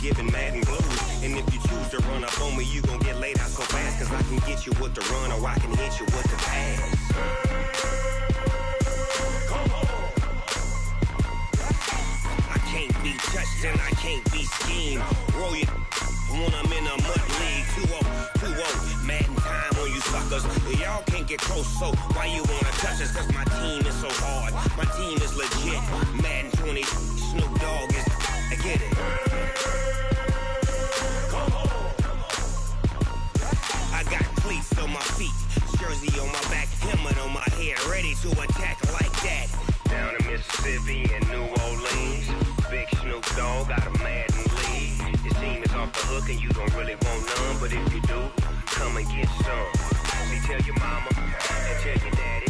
giving Madden blues. And if you choose to run up on me, you gon' get laid out so fast. Cause I can get you with the run or I can hit you with the pass. I can't be touched and I can't be schemed. Roll you when I'm in a mud league. 2-0, 2-0, Madden time on you suckers. Y'all can't get close, so why you wanna touch us? Cause my team is so hard, my team is legit. Madden 20, Snoop Dogg is, I get it. I got cleats on my feet, jersey on my back, helmet on my head, ready to attack like that. Down in Mississippi and New Orleans, big Snoop Dogg got a Madden league. His team is off the hook and you don't really want none, but if you do, come and get some. See, tell your mama and tell your daddy.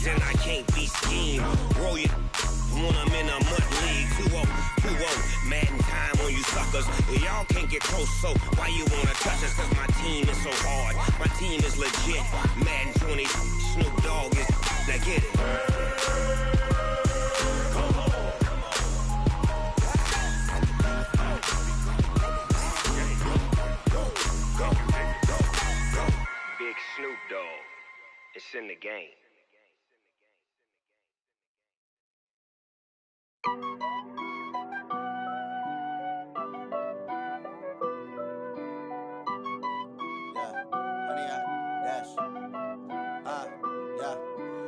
And I can't be schemed. Roll you when I'm in a mud league. 2-0, 2-0, Madden time on you suckers. Y'all can't get close, so why you wanna touch us? Cause my team is so hard, my team is legit. Madden 20, Snoop Dogg is, now get it. Big Snoop Dogg, it's in the game.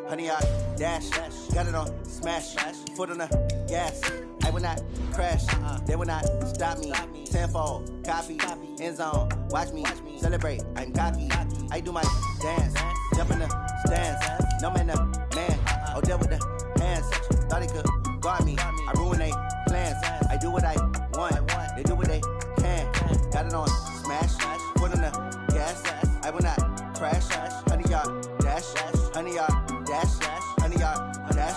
Honey, I dash, got it on smash, foot on the gas. I will not crash, they will not stop me. Tenfold, copy, end zone, watch me celebrate. I'm cocky, I do my dance, jump in the stands. No man, man, oh, deal with the hands. Thought he could guard me, I ruin they plans. I do what I want, they do what they can. Got it on smash, foot on the gas. I will not crash, honey, y'all dash, honey, y'all dash, honey, y'all dash,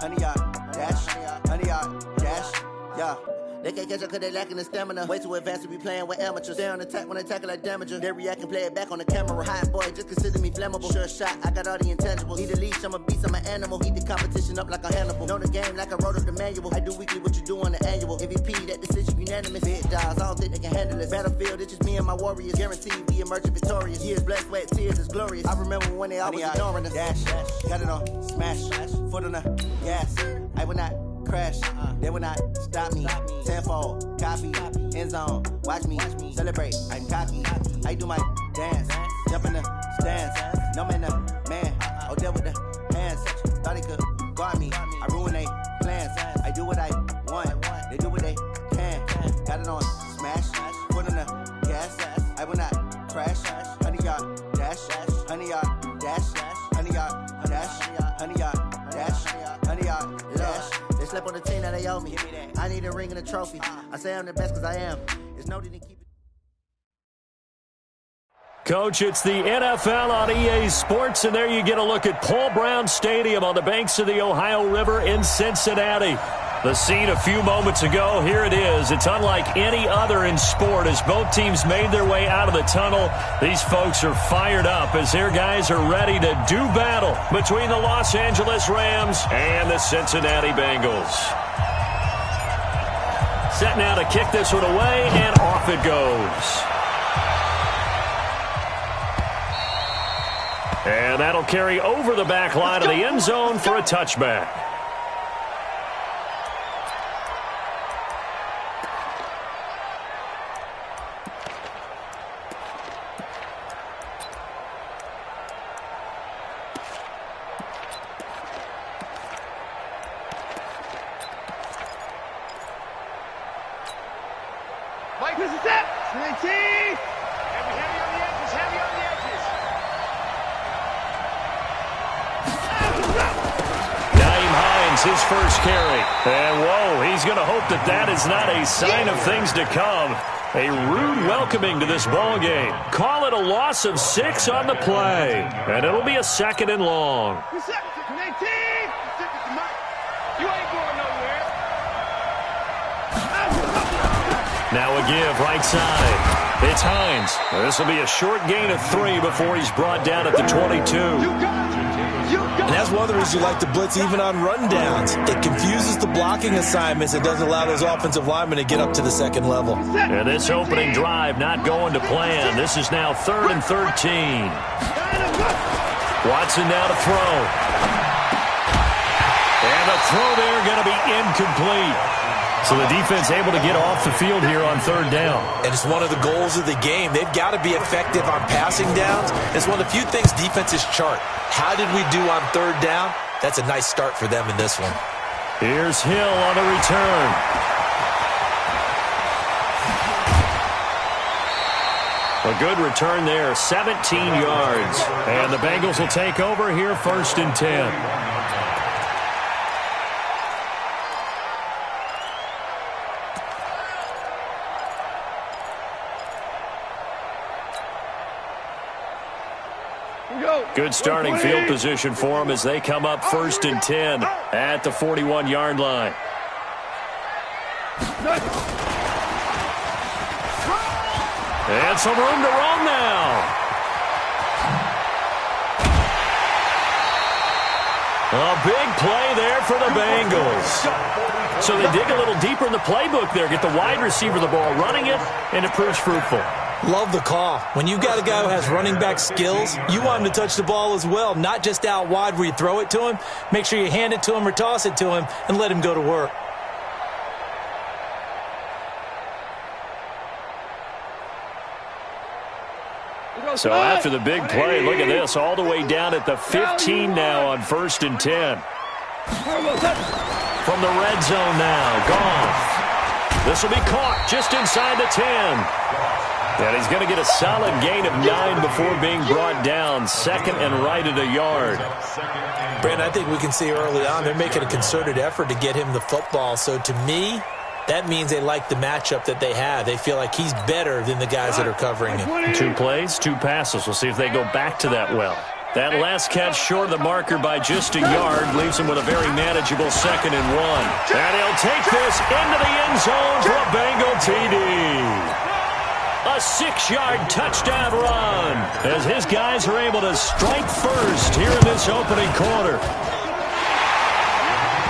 honey, y'all dash, honey, y'all dash, yeah. They can't catch up cause they lacking the stamina. Way too advanced to be playing with amateurs. Stay on attack when they tackle like damager. They react and play it back on the camera. Hot boy, just consider me flammable. Sure shot, I got all the intangibles. Need a leash, I'm a beast, I'm an animal. Eat the competition up like a Hannibal. Know the game like I wrote up the manual. I do weekly what you do on the annual. MVP, that decision unanimous. Big dogs, I don't think they can handle this. Battlefield, it's just me and my warriors. Guaranteed we emerging victorious. Years, blood, sweat, tears, it's glorious. I remember when they always ignoring us. Dash, got it on smash, foot on the gas. I will not crash, they will not stop me. Tenfold, copy, end zone, watch me celebrate. I'm cocky, I do my dance, jump in the stands. No man, man, oh, deal with the hands. Thought he could guard me, I ruin they plans. I do what I want, they do what they can. Got it on smash, foot on the gas. I will not crash, honey, y'all dash, honey, y'all dash, honey, y'all dash, honey, y'all dash, honey, y'all dash. They slept on the team that they owe me. I need a ring and a trophy. I say I'm the best because I am. It's no need to keep it. Coach, it's the NFL on EA Sports, and there you get a look at Paul Brown Stadium on the banks of the Ohio River in Cincinnati. The scene a few moments ago, here it is. It's unlike any other in sport as both teams made their way out of the tunnel. These folks are fired up as their guys are ready to do battle between the Los Angeles Rams and the Cincinnati Bengals. Set now to kick this one away, and off it goes. And that'll carry over the back line of the end zone for a touchback. Mike, this is it. 19. Heavy on the edges. Heavy on the edges. his first carry. And, whoa, he's going to hope that that is not a sign of things to come. A rude welcoming to this ball game. Call it a loss of 6 on the play. And it'll be a 2nd and long. Now a give right side. It's Hines. This will be a short gain of 3 before he's brought down at the 22. And that's one of the reasons you like to blitz even on run downs. It confuses the blocking assignments. It doesn't allow those offensive linemen to get up to the second level. And this opening drive not going to plan. This is now 3rd and 13. Watson now to throw. And the throw there going to be incomplete. So the defense able to get off the field here on 3rd down. And it's one of the goals of the game. They've got to be effective on passing downs. It's one of the few things defenses chart. How did we do on 3rd down? That's a nice start for them in this one. Here's Hill on the return. A good return there, 17 yards. And the Bengals will take over here 1st and 10. Good starting field position for them as they come up 1st and 10 at the 41-yard line. And some room to roam now. A big play there for the Bengals. So they dig a little deeper in the playbook there, get the wide receiver the ball, running it, and it proves fruitful. Love the call. When you got a guy who has running back skills, you want him to touch the ball as well, not just out wide where you throw it to him. Make sure you hand it to him or toss it to him and let him go to work. So after the big play, look at this, all the way down at the 15 now on 1st and 10. From the red zone now, Goff. This will be caught just inside the 10. And he's going to get a solid gain of 9 before being brought down. 2nd and right at a yard. Brandon, I think we can see early on they're making a concerted effort to get him the football. So to me, that means they like the matchup that they have. They feel like he's better than the guys that are covering him. 2 plays, 2 passes. We'll see if they go back to that well. That last catch short of the marker by just a yard leaves him with a very manageable 2nd and 1. And he'll take this into the end zone for a Bengal TD. A 6-yard touchdown run as his guys are able to strike first here in this opening quarter.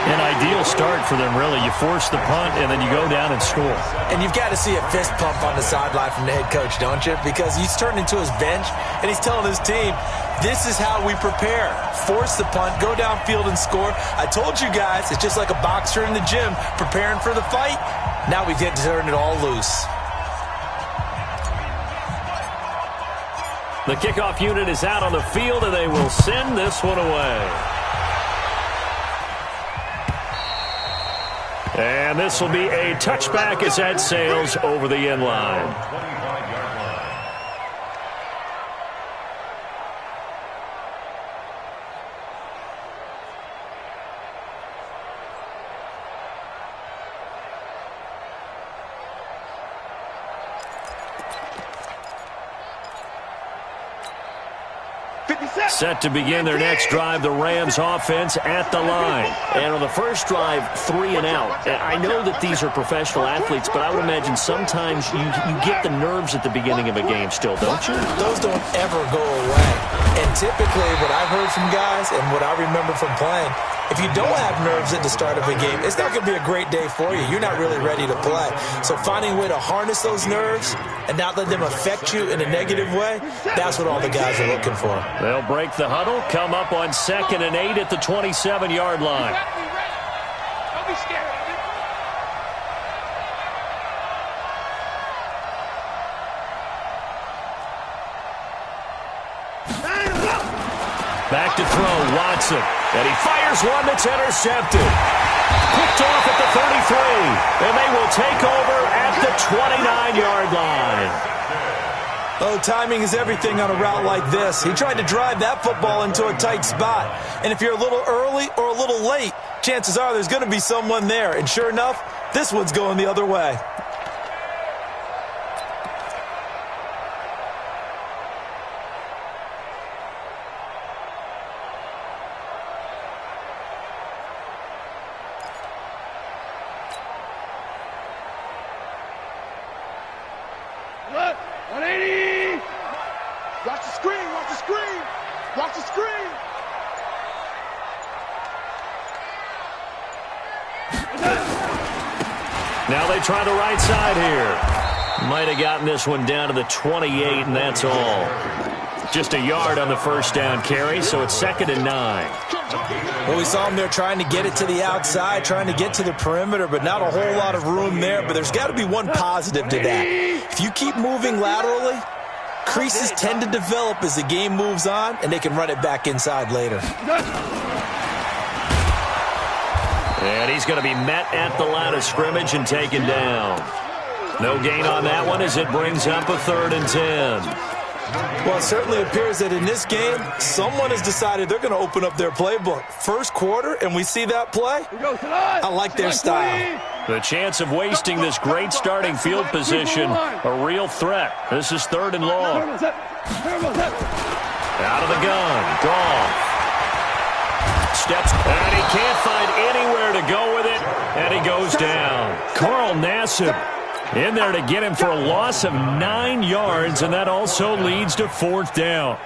An ideal start for them, really. You force the punt, and then you go down and score. And you've got to see a fist pump on the sideline from the head coach, don't you? Because he's turned into his bench, and he's telling his team, this is how we prepare. Force the punt, go downfield and score. I told you guys, it's just like a boxer in the gym preparing for the fight. Now we get to turn it all loose. The kickoff unit is out on the field, and they will send this one away. And this will be a touchback as that sails over the end line. Set to begin their next drive, the Rams offense at the line. And on the first drive, 3 and out. And I know that these are professional athletes, but I would imagine sometimes you get the nerves at the beginning of a game still, don't you? Those don't ever go away. And typically what I've heard from guys and what I remember from playing, if you don't have nerves at the start of a game, it's not going to be a great day for you. You're not really ready to play. So finding a way to harness those nerves and not let them affect you in a negative way, that's what all the guys are looking for. They'll break the huddle, come up on 2nd and 8 at the 27-yard line. Don't be scared of it. Back to throw, Watson. And he fires one that's intercepted. Picked off at the 33. And they will take over at the 29-yard line. Oh, timing is everything on a route like this. He tried to drive that football into a tight spot. And if you're a little early or a little late, chances are there's going to be someone there. And sure enough, this one's going the other way. Look, 180. Watch the screen, watch the screen. Watch the screen. Now they try the right side here. Might have gotten this one down to the 28, and that's all. Just a yard on the first down carry, so it's 2nd and 9. Well, we saw him there trying to get it to the outside, trying to get to the perimeter, but not a whole lot of room there. But there's got to be one positive to that. If you keep moving laterally, creases tend to develop as the game moves on, and they can run it back inside later. And he's going to be met at the line of scrimmage and taken down. No gain on that one as it brings up a 3rd and 10. Well, it certainly appears that in this game, someone has decided they're going to open up their playbook. First quarter, and we see that play. I like their style. The chance of wasting this great starting field position, a real threat. This is 3rd and long. Out of the gun, Goff. Steps, and he can't find anywhere to go with it, and he goes down. Carl Nassib in there to get him for a loss of 9 yards, and that also leads to 4th down.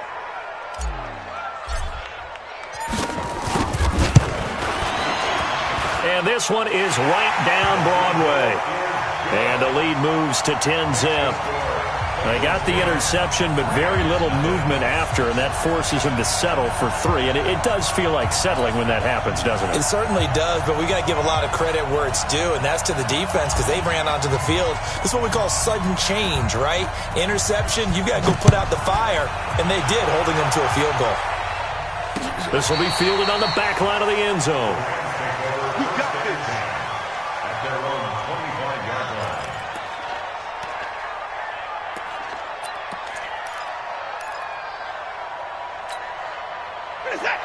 And this one is right down Broadway. And the lead moves to 10-zip. They got the interception, but very little movement after, and that forces him to settle for 3. And it does feel like settling when that happens, doesn't it? It certainly does, but we got to give a lot of credit where it's due, and that's to the defense because they ran onto the field. This is what we call sudden change, right? Interception, you got to go put out the fire, and they did, holding them to a field goal. This will be fielded on the back line of the end zone. We got this. At their own 25-yard line.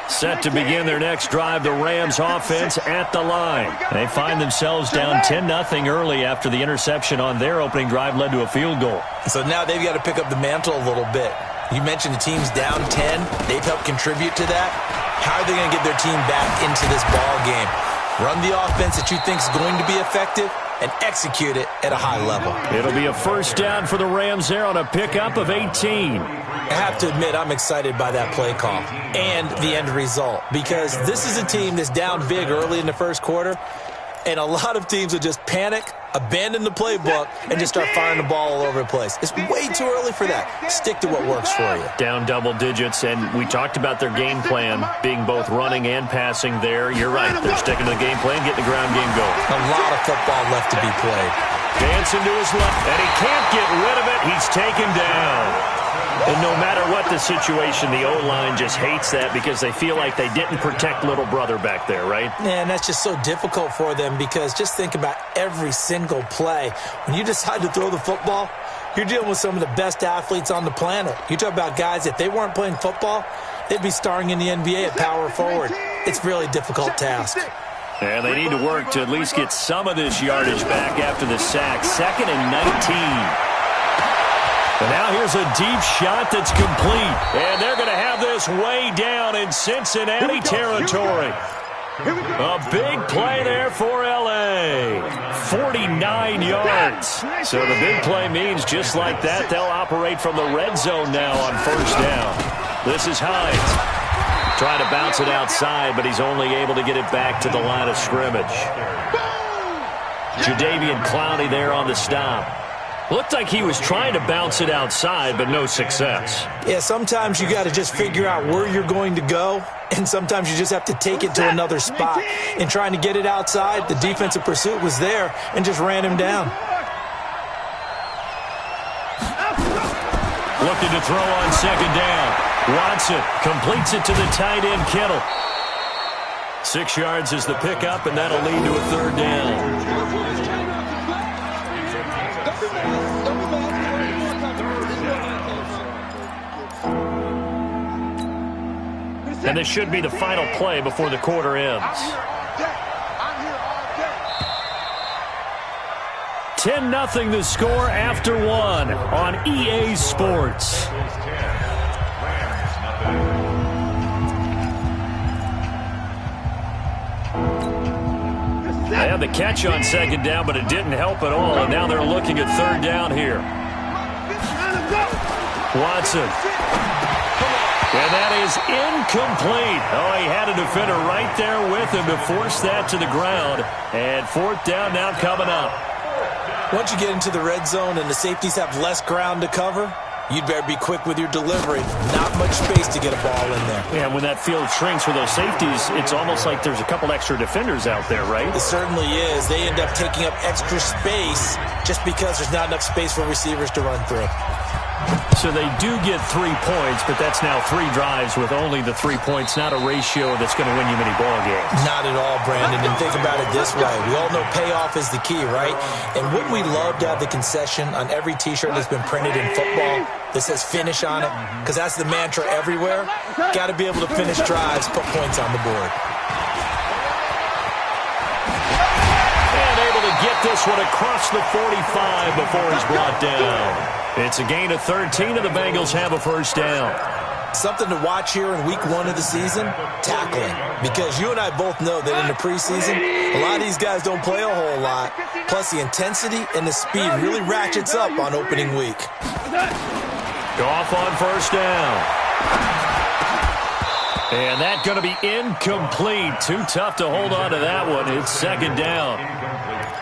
Set to begin their next drive, the Rams offense at the line. They find themselves down 10-0 early after the interception on their opening drive led to a field goal. So now they've got to pick up the mantle a little bit. You mentioned the team's down 10. They've helped contribute to that. How are they going to get their team back into this ball game? Run the offense that you think is going to be effective and execute it at a high level. It'll be a 1st down for the Rams there on a pickup of 18. I have to admit, I'm excited by that play call and the end result because this is a team that's down big early in the first quarter, and a lot of teams will just panic, abandon the playbook, and just start firing the ball all over the place. It's way too early for that. Stick to what works for you. Down double digits, and we talked about their game plan being both running and passing there. You're right. They're sticking to the game plan, getting the ground game going. A lot of football left to be played. Dancing to his left, and he can't get rid of it. He's taken down. And no matter what the situation, the O-line just hates that because they feel like they didn't protect little brother back there, right? And that's just so difficult for them because just think about every single play. When you decide to throw the football, you're dealing with some of the best athletes on the planet. You talk about guys, if they weren't playing football, they'd be starring in the NBA at power forward. It's a really difficult task. And they need to work to at least get some of this yardage back after the sack. 2nd and 19. And now here's a deep shot that's complete. And they're going to have this way down in Cincinnati territory. A big play there for L.A. 49 yards. So the big play means just like that, they'll operate from the red zone now on 1st down. This is Hines. Trying to bounce it outside, but he's only able to get it back to the line of scrimmage. Jadeveon Clowney there on the stop. Looked like he was trying to bounce it outside, but no success. Yeah, sometimes you got to just figure out where you're going to go, and sometimes you just have to take it to another spot. In trying to get it outside, the defensive pursuit was there and just ran him down. Looking to throw on 2nd down. Watson completes it to the tight end, Kittle. 6 yards is the pickup, and that'll lead to a 3rd down. And this should be the final play before the quarter ends. 10-0 the score after one on EA Sports. They had the catch on second down, but it didn't help at all, and now they're looking at third down here. Watson. And that is incomplete. Oh, he had a defender right there with him to force that to the ground. And fourth down now coming up. Once you get into the red zone and the safeties have less ground to cover, you'd better be quick with your delivery. Not much space to get a ball in there. Yeah, when that field shrinks with those safeties, it's almost like there's a couple extra defenders out there, right? It certainly is. They end up taking up extra space just because there's not enough space for receivers to run through. So they do get 3 points, but that's now 3 drives with only the 3 points, not a ratio that's going to win you many ball games. Not at all, Brandon. And think about it this way. We all know payoff is the key, right? And wouldn't we love to have the concession on every T-shirt that's been printed in football that says finish on it? Because that's the mantra everywhere. Got to be able to finish drives, put points on the board. And able to get this one across the 45 before he's brought down. It's a gain of 13, and the Bengals have a first down. Something to watch here in week 1 of the season, tackling. Because you and I both know that in the preseason, a lot of these guys don't play a whole lot. Plus, the intensity and the speed really ratchets up on opening week. Goff on first down. And that's going to be incomplete. Too tough to hold on to that one. It's second down.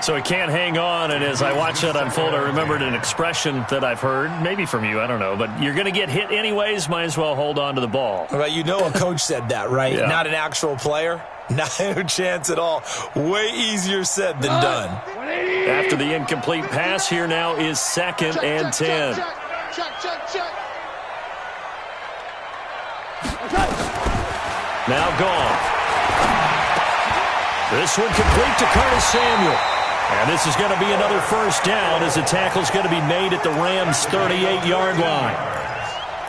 So he can't hang on, and as I watch that unfold, I remembered an expression that I've heard, maybe from you, I don't know, but you're going to get hit anyways, might as well hold on to the ball. Well, you know a coach said that, right? Yeah. Not an actual player. Not a chance at all. Way easier said than done. After the incomplete pass, here now is second and 10. Now Goff. This one complete to Curtis Samuel. And this is going to be another first down as the tackle's going to be made at the Rams' 38-yard line.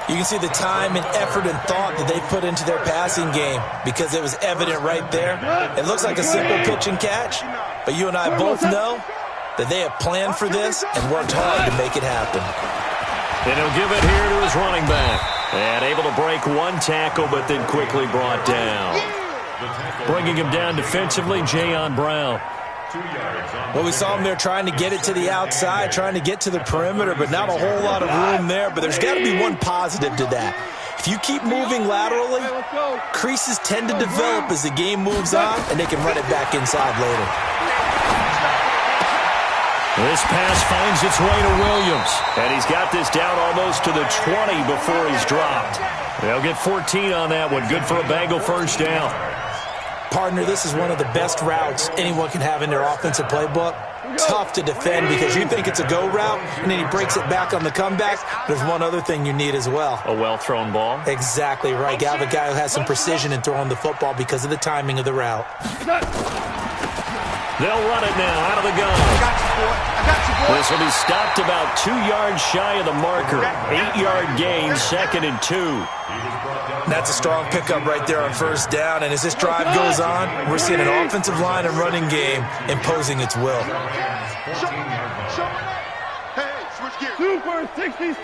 You can see the time and effort and thought that they put into their passing game because it was evident right there. It looks like a simple pitch and catch, but you and I both know that they have planned for this and worked hard to make it happen. And he'll give it here to his running back. And able to break one tackle, but then quickly brought down. Bringing him down defensively, Jayon Brown. Well, we saw him there trying to get it to the outside, trying to get to the perimeter, but not a whole lot of room there. But there's got to be one positive to that. If you keep moving laterally, creases tend to develop as the game moves on, and they can run it back inside later. This pass finds its way to Williams, and he's got this down almost to the 20 before he's dropped. They'll get 14 on that one. Good for a Bengal first down. Partner, this is one of the best routes anyone can have in their offensive playbook. Tough to defend because you think it's a go route, and then he breaks it back on the comeback. There's one other thing you need as well. A well-thrown ball? Exactly right. You have a guy who has some precision in throwing the football because of the timing of the route. They'll run it now out of the gun. I got you, boy. This will be stopped about 2 yards shy of the marker. 8-yard gain, second and 2. That's a strong pickup right there on first down. And as this drive goes on, we're seeing an offensive line and running game imposing its will. Super 66.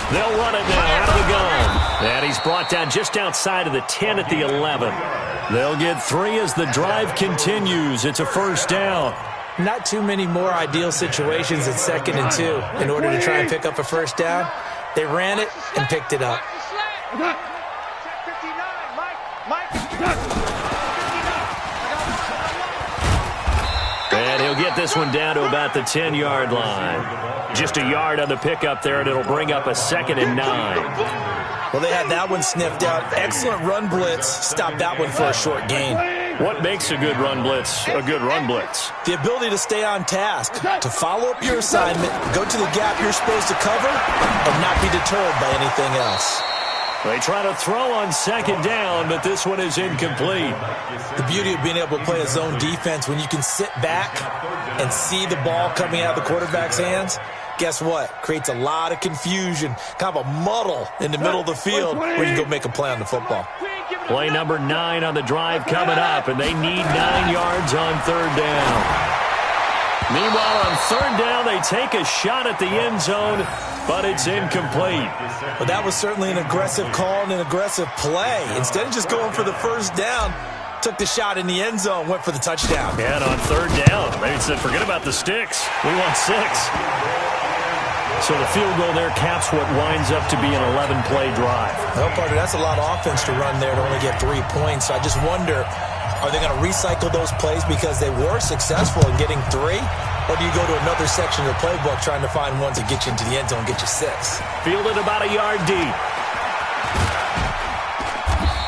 They'll run it now out of the gun. And he's brought down just outside of the 10 at the 11. They'll get 3 as the drive continues. It's a first down. Not too many more ideal situations at second and 2 in order to try and pick up a first down. They ran it and picked it up. And he'll get this one down to about the 10-yard line. Just a yard on the pickup there, and it'll bring up a second and 9. Well, they had that one sniffed out. Excellent run blitz. Stopped that one for a short gain. What makes a good run blitz a good run blitz? The ability to stay on task, to follow up your assignment, go to the gap you're supposed to cover, and not be deterred by anything else. They try to throw on second down, but this one is incomplete. The beauty of being able to play a zone defense when you can sit back and see the ball coming out of the quarterback's hands, guess what? Creates a lot of confusion, kind of a muddle in the middle of the field where you can go make a play on the football. Play number 9 on the drive coming up, and they need 9 yards on third down. Meanwhile, on third down, they take a shot at the end zone, but it's incomplete. But that was certainly an aggressive call and an aggressive play. Instead of just going for the first down, took the shot in the end zone, went for the touchdown. And on third down, they said, forget about the sticks. We want 6. So the field goal there caps what winds up to be an 11-play drive. Well, partner, that's a lot of offense to run there to only get 3 points. So I just wonder, are they going to recycle those plays because they were successful in getting 3? Or do you go to another section of the playbook trying to find ones that get you into the end zone and get you 6? Fielded about a yard deep.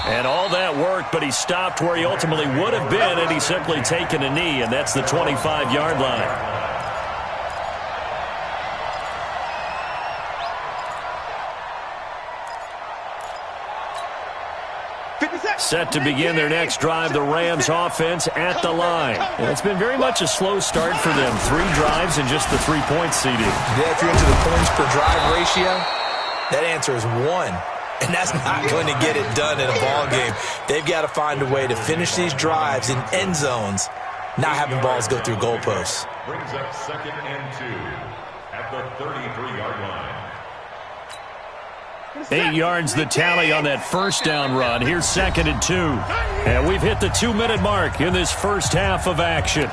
And all that worked, but he stopped where he ultimately would have been had he simply taken a knee, and that's the 25-yard line. Set to begin their next drive, the Rams offense at the line. And it's been very much a slow start for them. 3 drives and just the 3 points, CD. Yeah, if you're into the points per drive ratio, that answer is 1. And that's not going to get it done in a ball game. They've got to find a way to finish these drives in end zones, not having balls go through goalposts. Brings up 2nd and 2 at the 33-yard line. 8 yards the tally on that first down run. Here's 2nd and 2. And we've hit the 2-minute mark in this first half of action.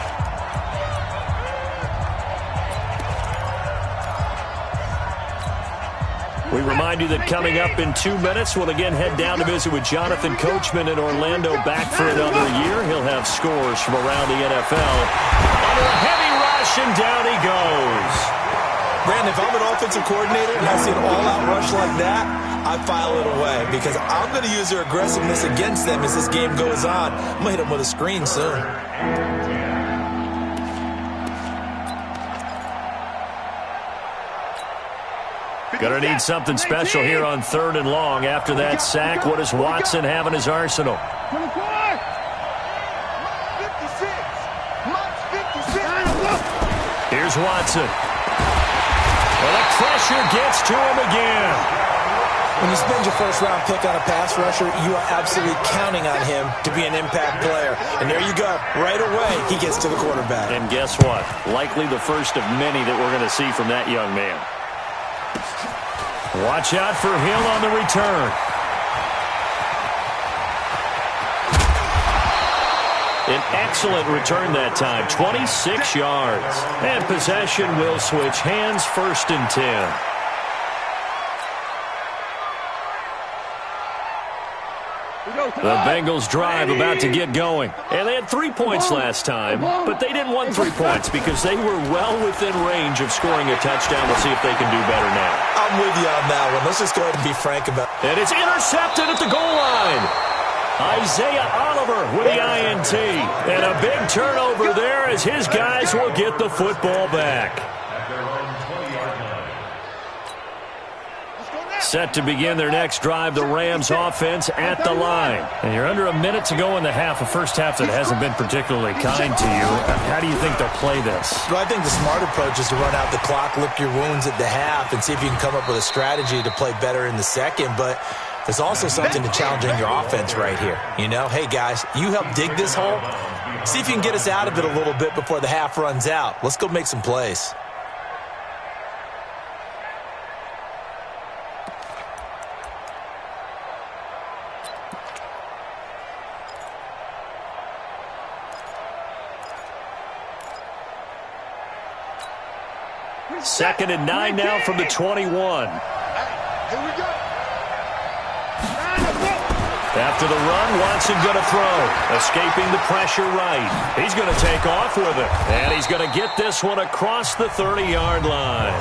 We remind you that coming up in 2 minutes, we'll again head down to visit with Jonathan Coachman in Orlando, back for another year. He'll have scores from around the NFL. Under a heavy rush, and down he goes. Brandon, if I'm an offensive coordinator and I see an all-out rush like that, I file it away because I'm going to use their aggressiveness against them as this game goes on. I'm going to hit them with a screen soon. Going to need something special here on 3rd and long. After that sack, what does Watson have in his arsenal? 54. 56. Here's Watson. Well, the pressure gets to him again. When you spend your first-round pick on a pass rusher, you are absolutely counting on him to be an impact player. And there you go. Right away, he gets to the quarterback. And guess what? Likely the first of many that we're going to see from that young man. Watch out for Hill on the return. An excellent return that time, 26 yards. And possession will switch hands, 1st and 10. The Bengals drive about to get going. And they had 3 points last time, but they didn't want 3 points because they were well within range of scoring a touchdown. We'll see if they can do better now. I'm with you on that one. Let's just go ahead and be frank about it. And it's intercepted at the goal line. Isaiah Oliver with the INT. And a big turnover there as his guys will get the football back. Set to begin their next drive, the Rams offense at the line. And you're under a minute to go in the half, a first half that hasn't been particularly kind to you. How do you think they'll play this? Well, I think the smart approach is to run out the clock, lick your wounds at the half, and see if you can come up with a strategy to play better in the second. But there's also something to challenging your offense right here. You know, hey, guys, you help dig this hole. See if you can get us out of it a little bit before the half runs out. Let's go make some plays. Second and 9 now from the 21. Here we go. After the run, Watson going to throw. Escaping the pressure right. He's going to take off with it. And he's going to get this one across the 30-yard line.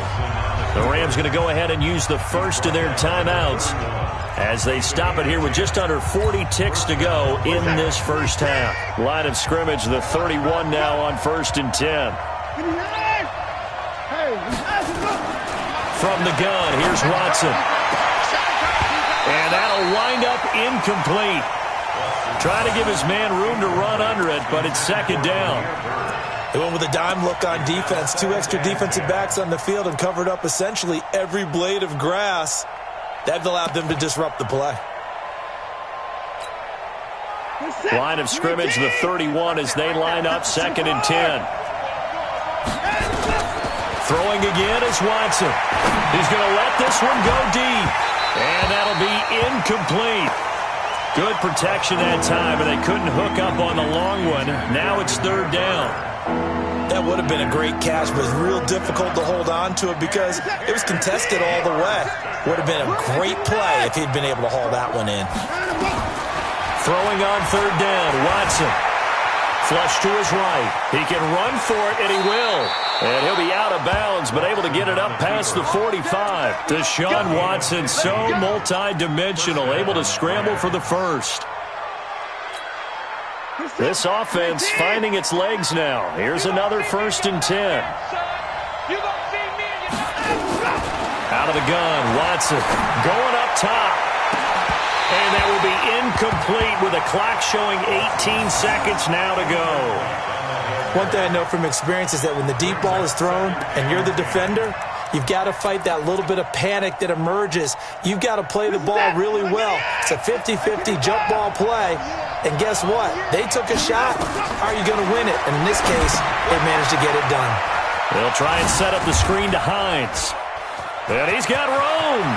The Rams going to go ahead and use the first of their timeouts as they stop it here with just under 40 ticks to go in this first half. Line of scrimmage, the 31 now on 1st and 10. From the gun, here's Watson. And that'll wind up incomplete. Trying to give his man room to run under it, but it's 2nd down. They went with a dime look on defense. 2 extra defensive backs on the field and covered up essentially every blade of grass. That allowed them to disrupt the play. Line of scrimmage, the 31 as they line up 2nd and 10. Throwing again is Watson. He's going to let this one go deep. And that'll be incomplete. Good protection that time, and they couldn't hook up on the long one. Now it's third down. That would have been a great catch, but it was real difficult to hold on to it because it was contested all the way. Would have been a great play if he'd been able to haul that one in. Throwing on third down, Watson. Flush to his right. He can run for it, and he will. And he'll be out of bounds, but able to get it up past the 45. Deshaun Watson, so multi-dimensional, able to scramble for the first. This offense finding its legs now. Here's another 1st and 10. Out of the gun, Watson going up top. And that will be incomplete with the clock showing 18 seconds now to go. One thing I know from experience is that when the deep ball is thrown and you're the defender, you've got to fight that little bit of panic that emerges. You've got to play the ball really well. It's a 50-50 jump ball play. And guess what? They took a shot. How are you going to win it? And in this case, they managed to get it done. They'll try and set up the screen to Hines. And he's got room.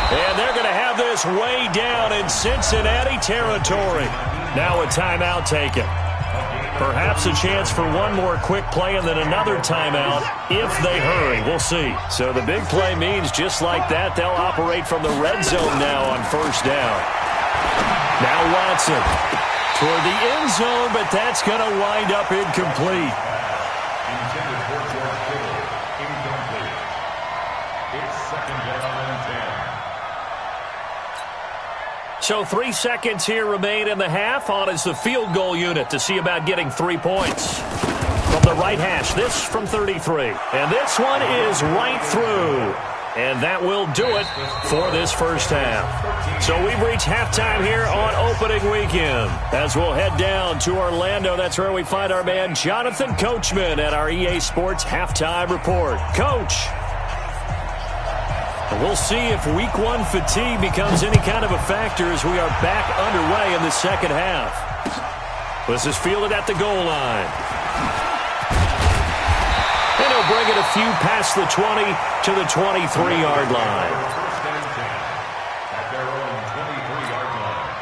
And they're going to have this way down in Cincinnati territory. Now a timeout taken. Perhaps a chance for one more quick play and then another timeout if they hurry. We'll see. So the big play means just like that, they'll operate from the red zone now on first down. Now Watson toward the end zone, but that's going to wind up incomplete. Intended for George Kittle. Incomplete. It's 2nd down and 10. So 3 seconds here remain in the half. On is the field goal unit to see about getting 3 points. From the right hash, this from 33. And this one is right through. And that will do it for this first half. So we've reached halftime here on opening weekend. As we'll head down to Orlando, that's where we find our man Jonathan Coachman at our EA Sports Halftime Report. Coach, we'll see if Week 1 fatigue becomes any kind of a factor as we are back underway in the second half. This is fielded at the goal line. And he'll bring it a few past the 20 to the 23-yard line. First and 10 at their own 23-yard line.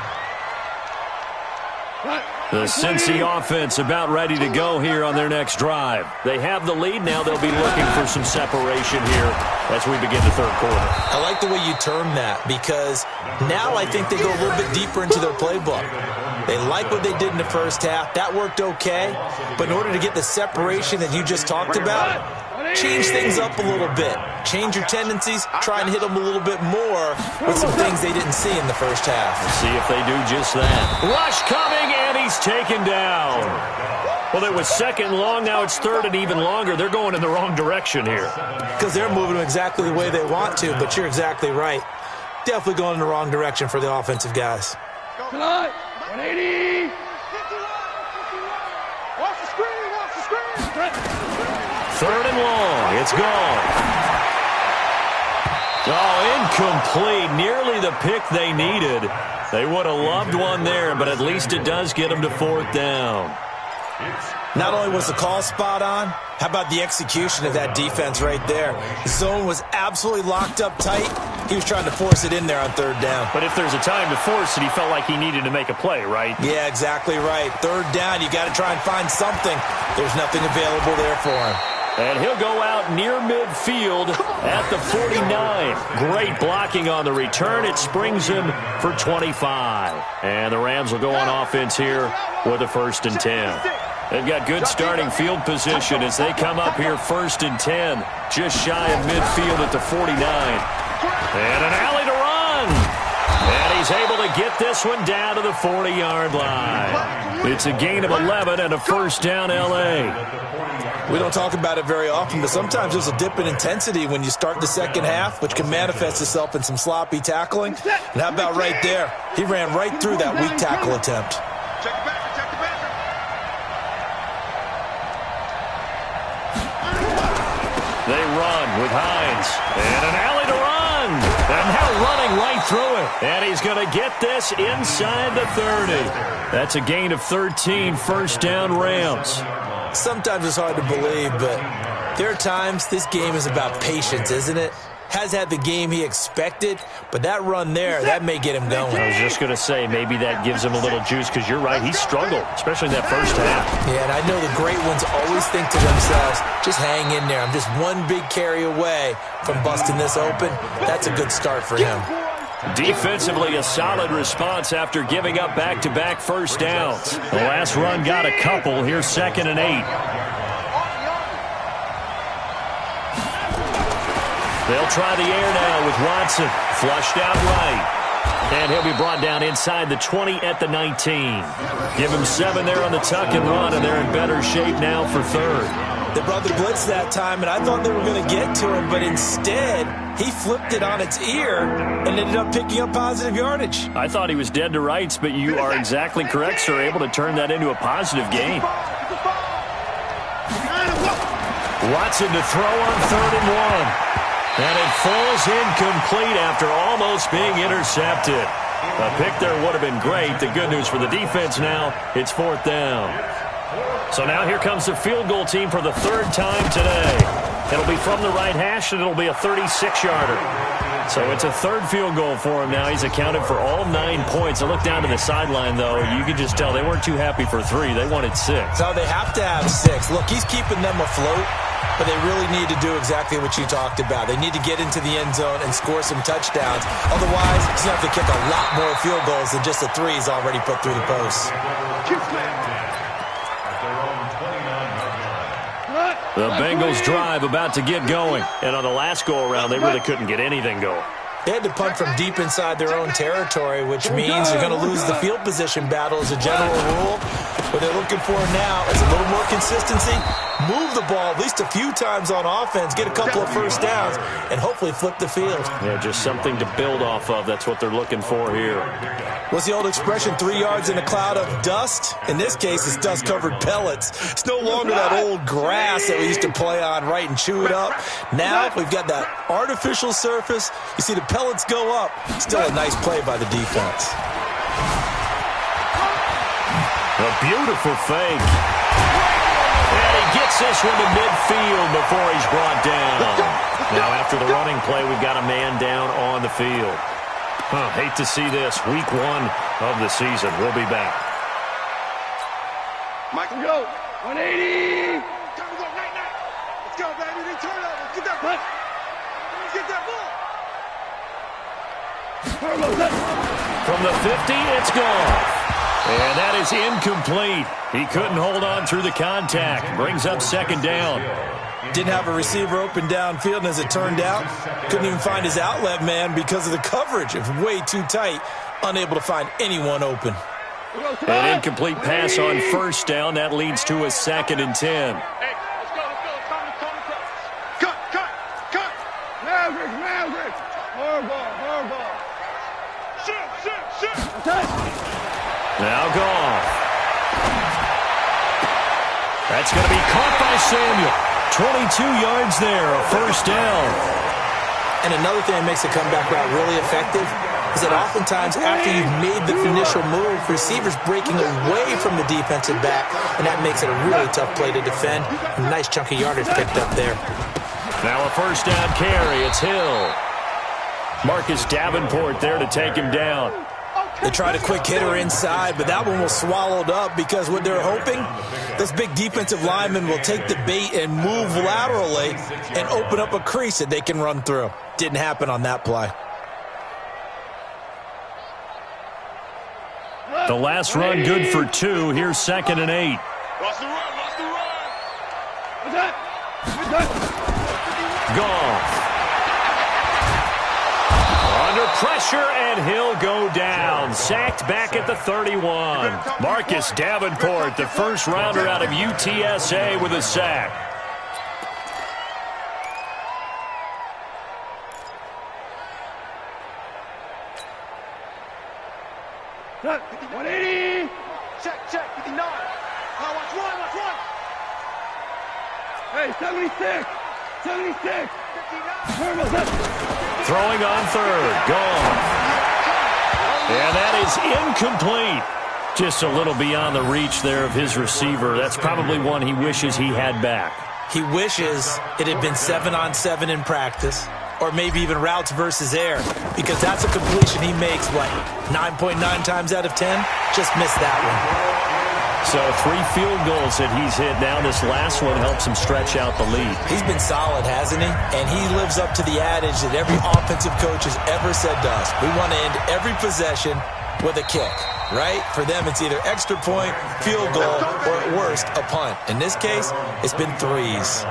The Cincy offense about ready to go here on their next drive. They have the lead. Now they'll be looking for some separation here as we begin the third quarter. I like the way you term that because now I think they go a little bit deeper into their playbook. They like what they did in the first half. That worked okay. But in order to get the separation that you just talked about, change things up a little bit. Change your tendencies. Try and hit them a little bit more with some things they didn't see in the first half. Let's see if they do just that. Rush coming, and he's taken down. Well, it was 2nd and long. Now it's 3rd and even longer. They're going in the wrong direction here. Because they're moving exactly the way they want to, but you're exactly right. Definitely going in the wrong direction for the offensive guys. 180. Watch the screen, watch the screen. 3rd and long. It's gone. Oh, incomplete. Nearly the pick they needed. They would have loved one there, but at least it does get them to 4th down. Not only was the call spot on, how about the execution of that defense right there? The zone was absolutely locked up tight. He was trying to force it in there on 3rd down. But if there's a time to force it, he felt like he needed to make a play, right? Yeah, exactly right. 3rd down, you got to try and find something. There's nothing available there for him. And he'll go out near midfield at the 49. Great blocking on the return. It springs him for 25. And the Rams will go on offense here with a 1st and 10. They've got good starting field position as they come up here 1st and 10. Just shy of midfield at the 49. And an alley to run. And he's able to get this one down to the 40-yard line. It's a gain of 11 and a 1st down L.A. We don't talk about it very often, but sometimes there's a dip in intensity when you start the second half, which can manifest itself in some sloppy tackling. And how about right there? He ran right through that weak tackle attempt. Check the back, check the back. They run with Hines. And an alley to run. And now running right through it. And he's going to get this inside the 30. That's a gain of 13, 1st down Rams. Sometimes it's hard to believe, but there are times this game is about patience, isn't it? Has had the game he expected, but that run there, that may get him going. I was just going to say, maybe that gives him a little juice, because you're right, he struggled, especially in that first half. Yeah, and I know the great ones always think to themselves, just hang in there. I'm just one big carry away from busting this open. That's a good start for him. Defensively, a solid response after giving up back-to-back first downs. The last run got a couple. Here's 2nd and 8. They'll try the air now with Watson. Flushed out right. And he'll be brought down inside the 20 at the 19. Give him 7 there on the tuck and run, and they're in better shape now for 3rd. They brought the blitz that time, and I thought they were going to get to him, but instead, he flipped it on its ear and ended up picking up positive yardage. I thought he was dead to rights, but you are exactly correct, sir. Able to turn that into a positive gain. Watson to throw on 3rd and 1. And it falls incomplete after almost being intercepted. A pick there would have been great. The good news for the defense now, it's 4th down. So now here comes the field goal team for the 3rd time today. It'll be from the right hash, and it'll be a 36-yarder. So it's a 3rd field goal for him now. He's accounted for all 9 points. I look down to the sideline, though. You could just tell they weren't too happy for 3. They wanted 6. So they have to have 6. Look, he's keeping them afloat, but they really need to do exactly what you talked about. They need to get into the end zone and score some touchdowns. Otherwise, he's going to have to kick a lot more field goals than just the 3 he's already put through the posts. The Bengals drive about to get going. And on the last go-around, they really couldn't get anything going. They had to punt from deep inside their own territory, which means you're going to lose the field position battle as a general rule. What they're looking for now is a little more consistency, move the ball at least a few times on offense, get a couple of first downs, and hopefully flip the field. Yeah, just something to build off of. That's what they're looking for here. What's the old expression, 3 yards in a cloud of dust? In this case, it's dust-covered pellets. It's no longer that old grass that we used to play on, right, and chew it up. Now we've got that artificial surface. You see the pellets go up. Still a nice play by the defense. A beautiful fake. And he gets this one to midfield before he's brought down. Now after the running play, we've got a man down on the field. Hate to see this. Week 1 of the season. We'll be back. Michael, go. 180. Time to go. Night. Let's go, baby. They turn up. Let's get that ball. Let's get that ball. From the 50, it's gone. And that is incomplete. He couldn't hold on through the contact. Brings up 2nd down. Didn't have a receiver open downfield, and as it turned out, couldn't even find his outlet man because of the coverage. It was way too tight, unable to find anyone open. An incomplete pass on 1st down. That leads to a 2nd and 10. Hey, let's go. Cut. Maverick. Hard ball. Shoot. Now gone. That's going to be caught by Samuel. 22 yards there, a 1st down. And another thing that makes the comeback route really effective is that oftentimes after you've made the initial move, receivers breaking away from the defensive back, and that makes it a really tough play to defend. A nice chunk of yardage picked up there. Now a 1st down carry. It's Hill. Marcus Davenport there to take him down. They tried a quick hitter inside, but that one was swallowed up because what they're hoping, this big defensive lineman will take the bait and move laterally and open up a crease that they can run through. Didn't happen on that play. The last run good for 2. Here's 2nd and 8. Lost the run. Gone. Under pressure, and he'll go down. Sacked back at the 31. Marcus Davenport, the first rounder out of UTSA, with a sack. Cut. 180. Check. 59. Now watch one. Hey, 76. 59. Throwing on 3rd. Gone. And that is incomplete. Just a little beyond the reach there of his receiver. That's probably one he wishes he had back. He wishes it had been 7-on-7 in practice, or maybe even routes versus air, because that's a completion he makes, 9.9 times out of 10? Just missed that one. So 3 field goals that he's hit now. This last one helps him stretch out the lead. He's been solid, hasn't he? And he lives up to the adage that every offensive coach has ever said to us. We want to end every possession with a kick, right? For them, it's either extra point, field goal, or at worst, a punt. In this case, it's been 3s.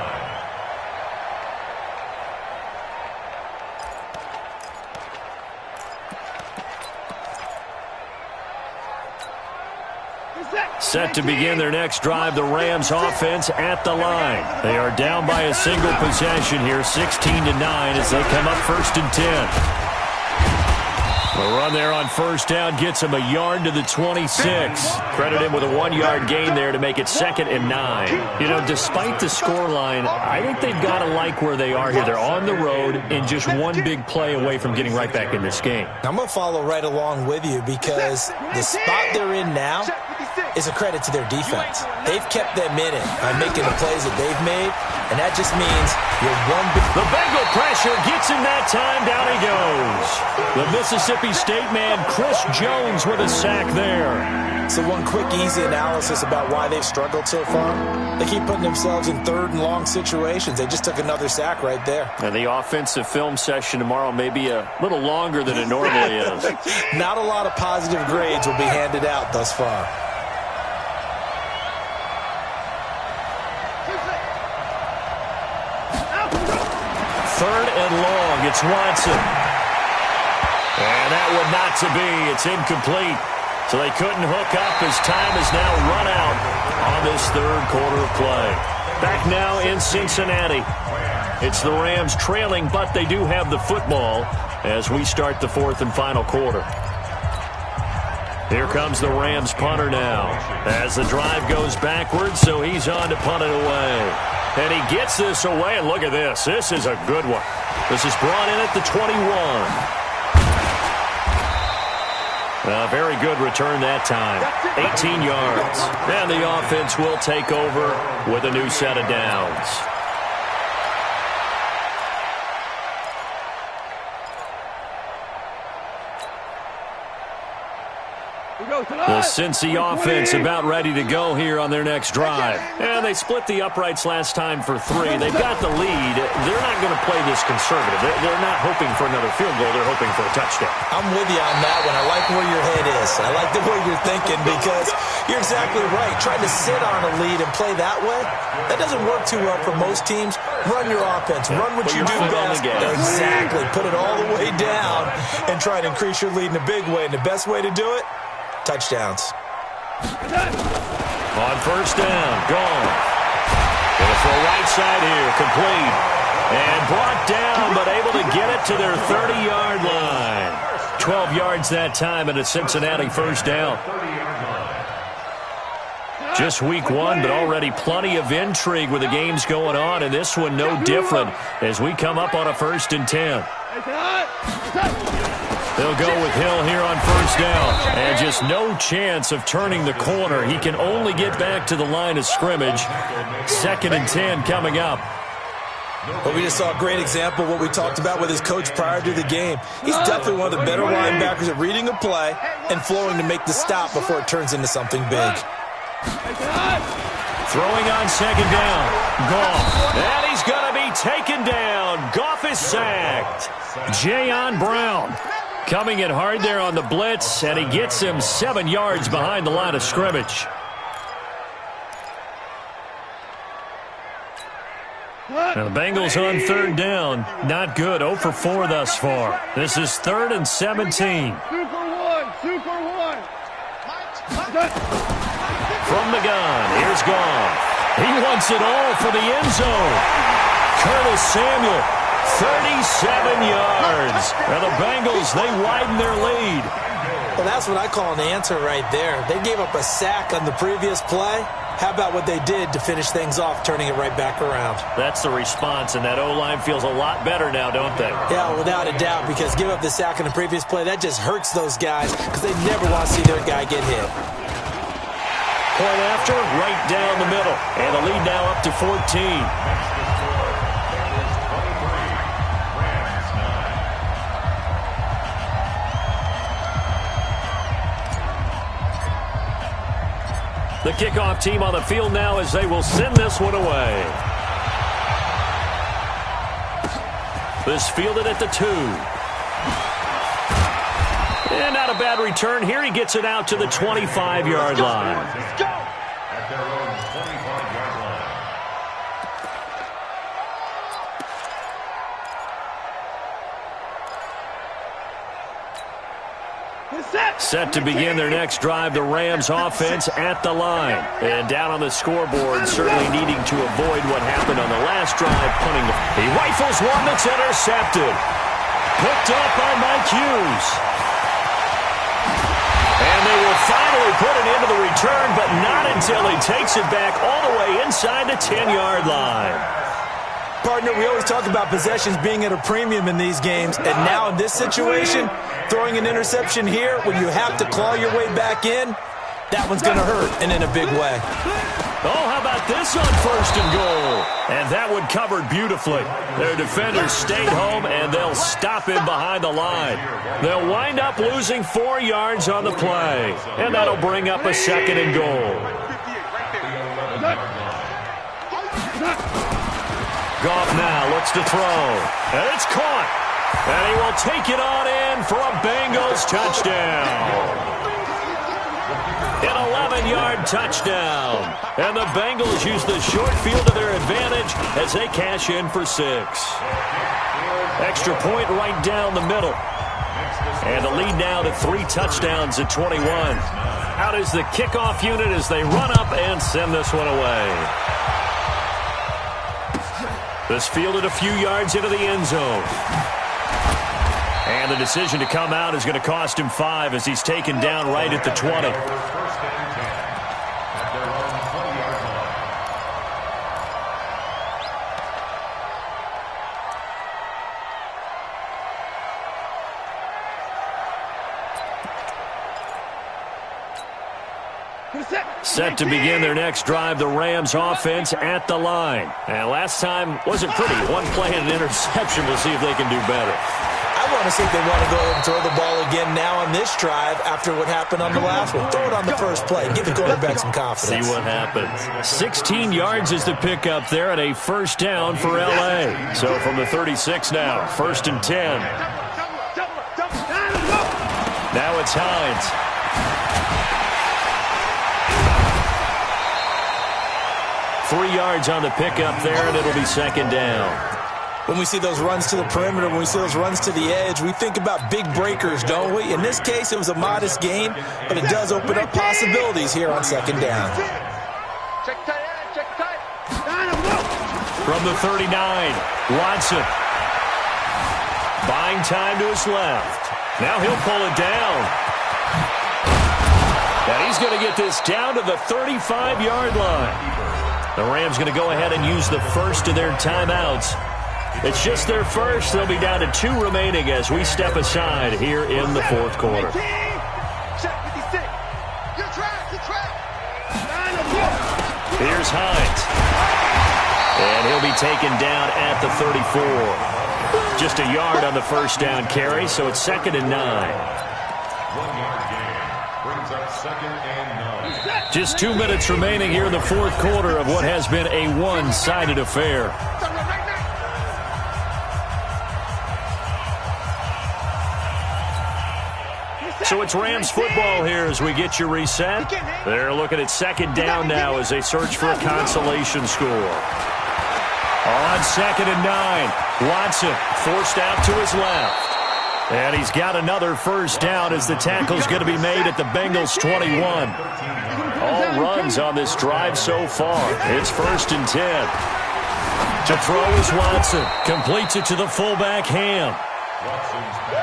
Set to begin their next drive, the Rams offense at the line. They are down by a single possession here, 16-9 as they come up 1st and 10. The run there on 1st down gets him a yard to the 26. Credit him with a 1-yard gain there to make it 2nd and 9. You know, despite the scoreline, I think they've got to like where they are here. They're on the road and just one big play away from getting right back in this game. I'm going to follow right along with you because the spot they're in now is a credit to their defense. They've kept them in it by making the plays that they've made, and that just means you're one big... The Bengal pressure gets him that time. Down he goes. The Mississippi State man, Chris Jones, with a sack there. So one quick, easy analysis about why they've struggled so far. They keep putting themselves in 3rd and long situations. They just took another sack right there. And the offensive film session tomorrow may be a little longer than it normally is. Not a lot of positive grades will be handed out thus far. 3rd and long. It's Watson. And that one not to be. It's incomplete. So they couldn't hook up as time is now run out on this 3rd quarter of play. Back now in Cincinnati. It's the Rams trailing, but they do have the football as we start the 4th and final quarter. Here comes the Rams punter now as the drive goes backwards, so he's on to punt it away. And he gets this away, and look at this. This is a good one. This is brought in at the 21. A very good return that time. 18 yards. And the offense will take over with a new set of downs. The Cincy offense about ready to go here on their next drive. And they split the uprights last time for 3. They've got the lead. They're not going to play this conservative. They're not hoping for another field goal. They're hoping for a touchdown. I'm with you on that one. I like where your head is. I like the way you're thinking because you're exactly right. Trying to sit on a lead and play that way, that doesn't work too well for most teams. Run your offense. Run what you do best. Exactly. Put it all the way down and try to increase your lead in a big way. And the best way to do it, touchdowns. On 1st down, gone. Gonna throw right side here, complete. And brought down, but able to get it to their 30-yard line. 12 yards that time and a Cincinnati 1st down. Just week 1, but already plenty of intrigue with the games going on, and this one no different as we come up on a 1st and 10. They'll go with Hill here on 1st down. And just no chance of turning the corner. He can only get back to the line of scrimmage. 2nd and 10 coming up. Well, we just saw a great example of what we talked about with his coach prior to the game. He's definitely one of the better linebackers at reading a play and flowing to make the stop before it turns into something big. Throwing on 2nd down. Goff. And he's going to be taken down. Goff is sacked. Jayon Brown coming in hard there on the blitz, and he gets him 7 yards behind the line of scrimmage. Now the Bengals on 3rd down. Not good. 0 for 4 thus far. This is 3rd and 17. 2 for 1. 2 for 1. From the gun, here's Goff. He wants it all for the end zone. Curtis Samuel, 37 yards. Now the Bengals, they widen their lead. Well, that's what I call an answer right there. They gave up a sack on the previous play. How about what they did to finish things off, turning it right back around? That's the response, and that O-line feels a lot better now, don't they? Yeah, without a doubt, because give up the sack on the previous play, that just hurts those guys because they never want to see their guy get hit. Point after, right down the middle. And the lead now up to 14. The kickoff team on the field now as they will send this one away. This fielded at the 2. And not a bad return here. He gets it out to the 25-yard line. At their own 25-yard line. Set to begin their next drive, the Rams offense at the line. And down on the scoreboard, certainly needing to avoid what happened on the last drive, punting. He rifles one that's intercepted. Picked up by Mike Hughes. And they will finally put it into the return, but not until he takes it back all the way inside the 10-yard line. Partner, we always talk about possessions being at a premium in these games, and now in this situation, throwing an interception here when you have to claw your way back in, that one's going to hurt, and in a big way. Oh, how about this on 1st and goal? And that one covered beautifully. Their defenders stayed home, and they'll stop him behind the line. They'll wind up losing 4 yards on the play, and that'll bring up a 2nd and goal. Goff now looks to throw, and it's caught. And he will take it on in for a Bengals touchdown. An 11-yard touchdown. And the Bengals use the short field to their advantage as they cash in for 6. Extra point right down the middle. And the lead now to 3 touchdowns at 21. Out is the kickoff unit as they run up and send this one away. This fielded a few yards into the end zone. And the decision to come out is going to cost him 5 as he's taken down right at the 20. Set to begin their next drive, the Rams offense at the line. And last time wasn't pretty. One play and an interception. We'll see if they can do better. I want to see if they want to go ahead and throw the ball again now on this drive after what happened on the last one. Throw it on the first play. Give the quarterback some confidence. See what happens. 16 yards is the pickup there and a 1st down for L.A. So from the 36 now, 1st and 10. Now it's Hines. Three yards on the pickup there, and it'll be 2nd down. When we see those runs to the perimeter, when we see those runs to the edge, we think about big breakers, don't we? In this case, it was a modest gain, but it does open up possibilities here on 2nd down. From the 39, Watson. Buying time to his left. Now he'll pull it down. And he's going to get this down to the 35-yard line. The Rams going to go ahead and use the first of their timeouts. It's just their first. They'll be down to 2 remaining as we step aside here in the 4th quarter. Here's Hines. And he'll be taken down at the 34. Just a yard on the 1st down carry, so it's 2nd and 9. 1-yard gain brings up 2nd and 9. Just 2 minutes remaining here in the 4th quarter of what has been a one-sided affair. So it's Rams football here as we get you reset. They're looking at 2nd down now as they search for a consolation score. On 2nd and 9, Watson forced out to his left. And he's got another 1st down as the tackle's going to be made at the Bengals 21. All runs on this drive so far. It's 1st and 10. To throw is Watson. Completes it to the fullback, Ham.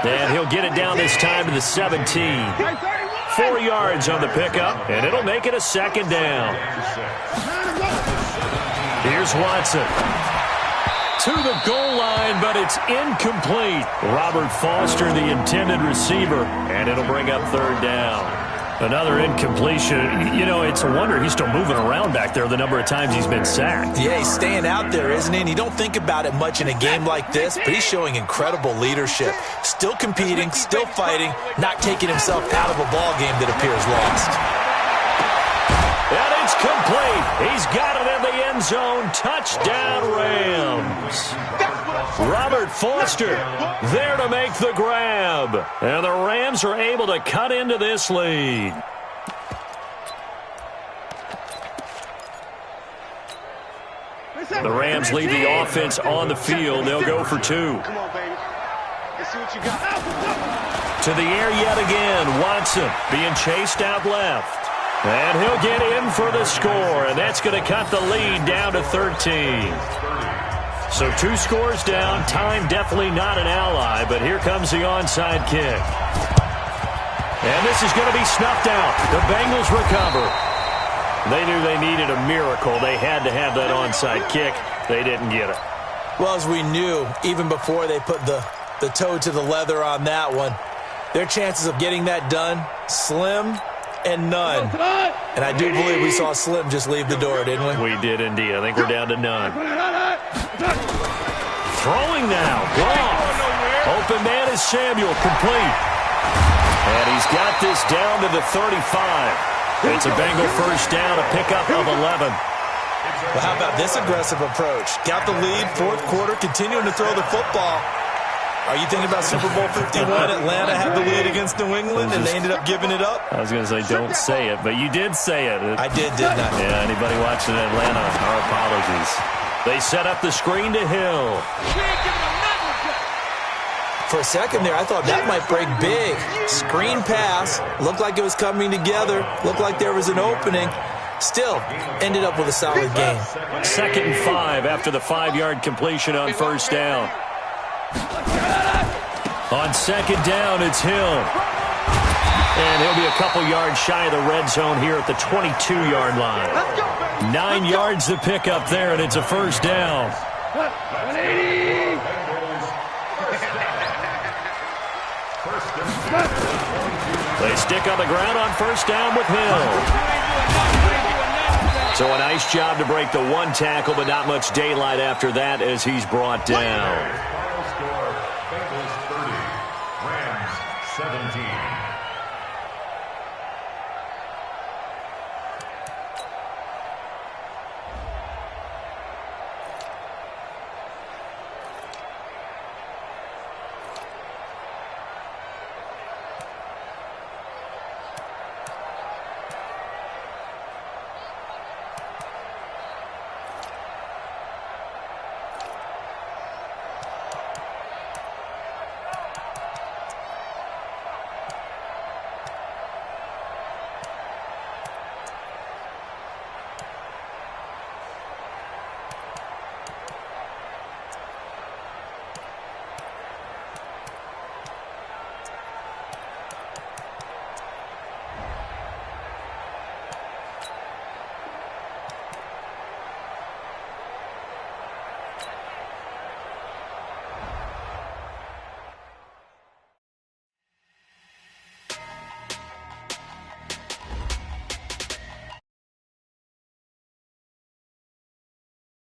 And he'll get it down this time to the 17. 4 yards on the pickup, and it'll make it a 2nd down. Here's Watson. To the goal line, but it's incomplete. Robert Foster, the intended receiver, and it'll bring up 3rd down. Another incompletion. You know, it's a wonder he's still moving around back there the number of times he's been sacked. Yeah, he's staying out there, isn't he? And you don't think about it much in a game like this, but he's showing incredible leadership. Still competing, still fighting, not taking himself out of a ball game that appears lost. And it's complete. He's got it in the end zone. Touchdown, Rams. Robert Foster there to make the grab. And the Rams are able to cut into this lead. The Rams leave the offense on the field. They'll go for two. Come on, baby. Let's see what you got. To the air yet again. Watson being chased out left. And he'll get in for the score. And that's going to cut the lead down to 13. So 2 scores down. Time definitely not an ally. But here comes the onside kick. And this is going to be snuffed out. The Bengals recover. They knew they needed a miracle. They had to have that onside kick. They didn't get it. Well, as we knew, even before they put the toe to the leather on that one, their chances of getting that done, slim and none. And I do believe we saw Slim just leave the door, didn't we? We did indeed. I think we're down to none. Throwing now. Goff. Open man is Samuel. Complete. And he's got this down to the 35. It's a Bengal first down, a pickup of 11. Well, how about this aggressive approach? Got the lead, fourth quarter, continuing to throw the football. Are you thinking about Super Bowl 51? Atlanta had the lead against New England, and they ended up giving it up? I was going to say, don't say it, but you did say it. I did, didn't I? Yeah, anybody watching Atlanta, our apologies. They set up the screen to Hill. For a second there, I thought that might break big. Screen pass. Looked like it was coming together. Looked like there was an opening. Still, ended up with a solid game. 2nd and 5 after the 5-yard completion on first down. On second down, it's Hill. And he'll be a couple yards shy of the red zone here at the 22-yard line. 9 yards to pick up there, and it's a first down. 180. They stick on the ground on first down with Hill. So a nice job to break the 1 tackle, but not much daylight after that as he's brought down.